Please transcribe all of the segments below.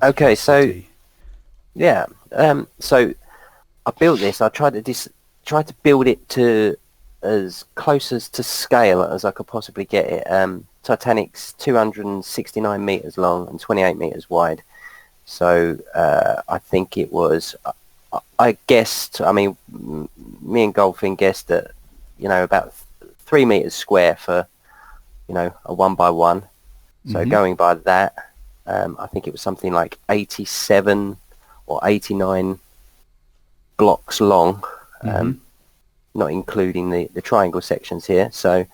Okay, so yeah, so I built this. I tried to build it to as close as to scale as I could possibly get it. Titanic's 269 meters long and 28 meters wide. So I think it was. I guessed. I mean, me and Goldfin guessed that about 3 meters square for a 1x1. So going by that, I think it was something like 87 or 89 blocks long, not including the triangle sections here. So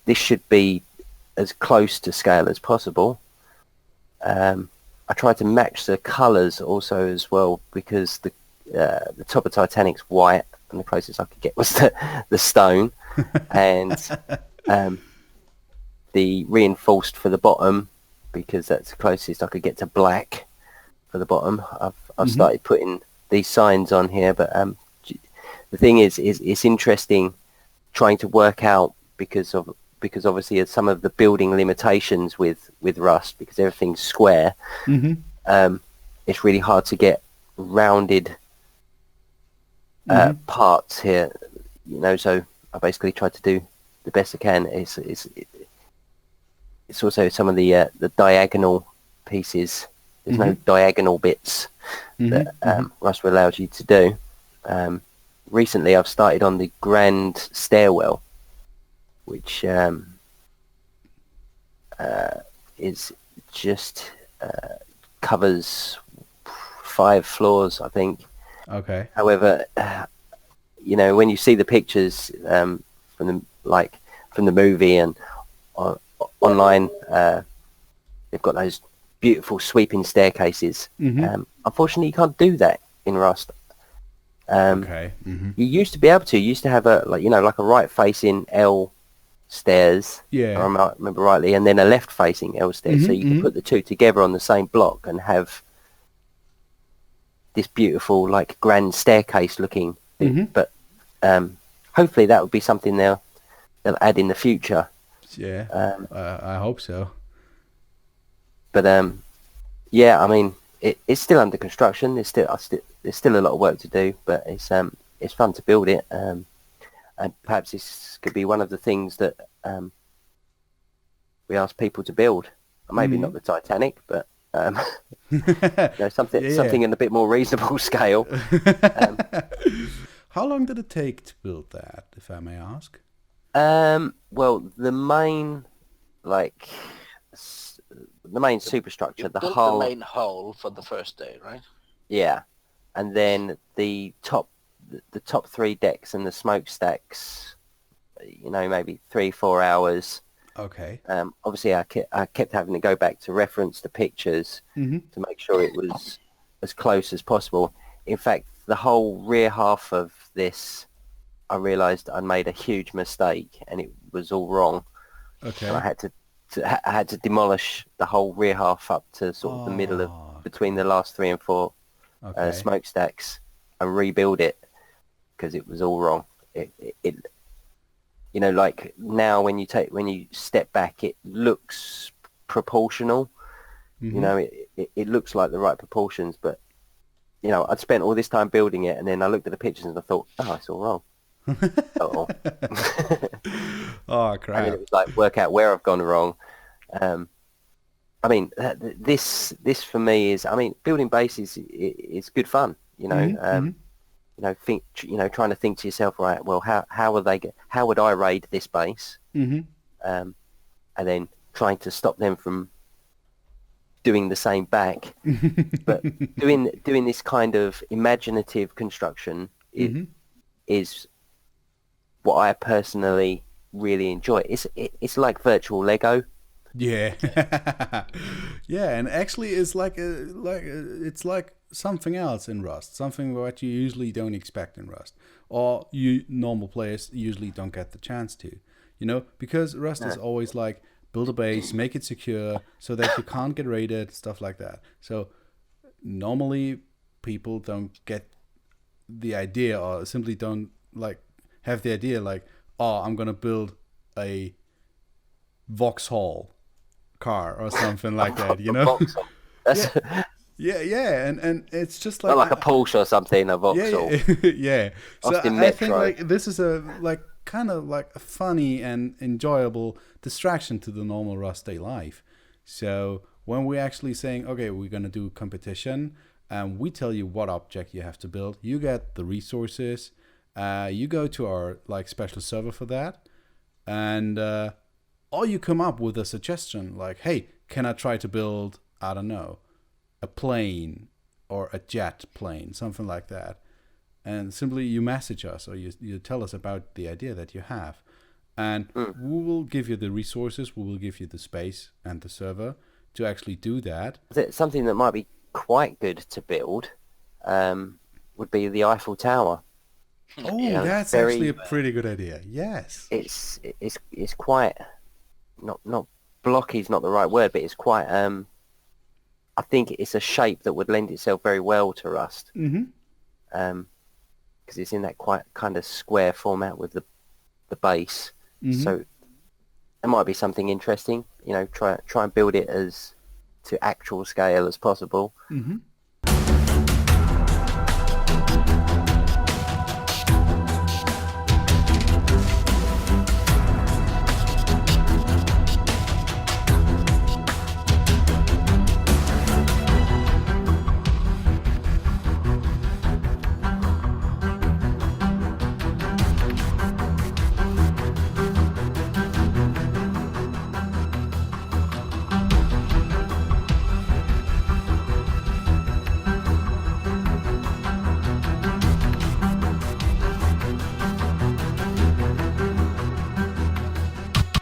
this should be as close to scale as possible. I tried to match the colours also as well, because the top of Titanic's white, and the closest I could get was the stone, and the reinforced for the bottom, because that's the closest I could get to black for the bottom. I've started putting these signs on here, but the thing is it's interesting trying to work out, because obviously of some of the building limitations with Rust, because everything's square. It's really hard to get rounded parts here, so I basically tried to do the best I can. It's also some of the diagonal pieces. There's no diagonal bits that Rust allows you to do. Recently I've started on the grand stairwell, which is just covers 5 floors, I think. Okay. However, when you see the pictures from the movie and online, they've got those beautiful sweeping staircases. Unfortunately, you can't do that in Rust. Okay. You used to be able to. You used to have a like a right facing L stairs. Yeah. If I remember rightly, and then a left facing L stairs. So you can put the two together on the same block and have this beautiful like grand staircase looking thing. But hopefully that would be something they'll add in the future. Yeah. I hope so. But yeah, I mean, it's still under construction. There's still a lot of work to do, but it's fun to build it. And perhaps this could be one of the things that we ask people to build. Maybe not the Titanic, but something in a bit more reasonable scale. How long did it take to build that, if I may ask? Well, the main superstructure, the main hull for the first day, right? Yeah, and then the top 3 decks and the smokestacks, maybe 3-4 hours. Okay. Obviously, I kept having to go back to reference the pictures to make sure it was as close as possible. In fact, the whole rear half of this, I realised I made a huge mistake, and it was all wrong. Okay. And I had to demolish the whole rear half up to sort of the middle of between the last 3 and 4 smokestacks, and rebuild it, because it was all wrong. It like now when you step back, it looks proportional. It looks like the right proportions, but I'd spent all this time building it, and then I looked at the pictures and I thought, oh, it's all wrong. Oh crap! And then it was like work out where I've gone wrong. I mean, this for me is, I mean, building bases is good fun. Trying to think to yourself, right? Well, how would I raid this base? And then trying to stop them from doing the same back. But doing this kind of imaginative construction is what I personally really enjoy. It's like virtual Lego. Yeah. Yeah, and actually it's it's like something else in Rust, something that you usually don't expect in Rust, or you normal players usually don't get the chance to, because Rust is always like build a base, make it secure so that you can't get raided, stuff like that. So normally people don't get the idea, or simply don't have the idea oh, I'm gonna build a Vauxhall car or something like that, Vauxhall. That's Yeah, and it's just not like like a Porsche or something, a Vauxhall. yeah. So Austin I think Metro. like this is a like kind of like a funny and enjoyable distraction to the normal Rust day life. So when we're actually saying, okay, we're gonna do competition, and we tell you what object you have to build, you get the resources. You go to our like special server for that, and or you come up with a suggestion like, hey, can I try to build, I don't know, a plane or a jet plane, something like that. And simply you message us or you tell us about the idea that you have. And we will give you the resources, we will give you the space and the server to actually do that. Something that might be quite good to build would be the Eiffel Tower. Oh, Yeah, that's very- actually a pretty good idea. Yes. It's quite not blocky is not the right word, but it's quite I think it's a shape that would lend itself very well to Rust. Mm-hmm. Because it's in that quite kind of square format with the base. Mm-hmm. So it might be something interesting. You know, try and build it as to actual scale as possible. Mm-hmm.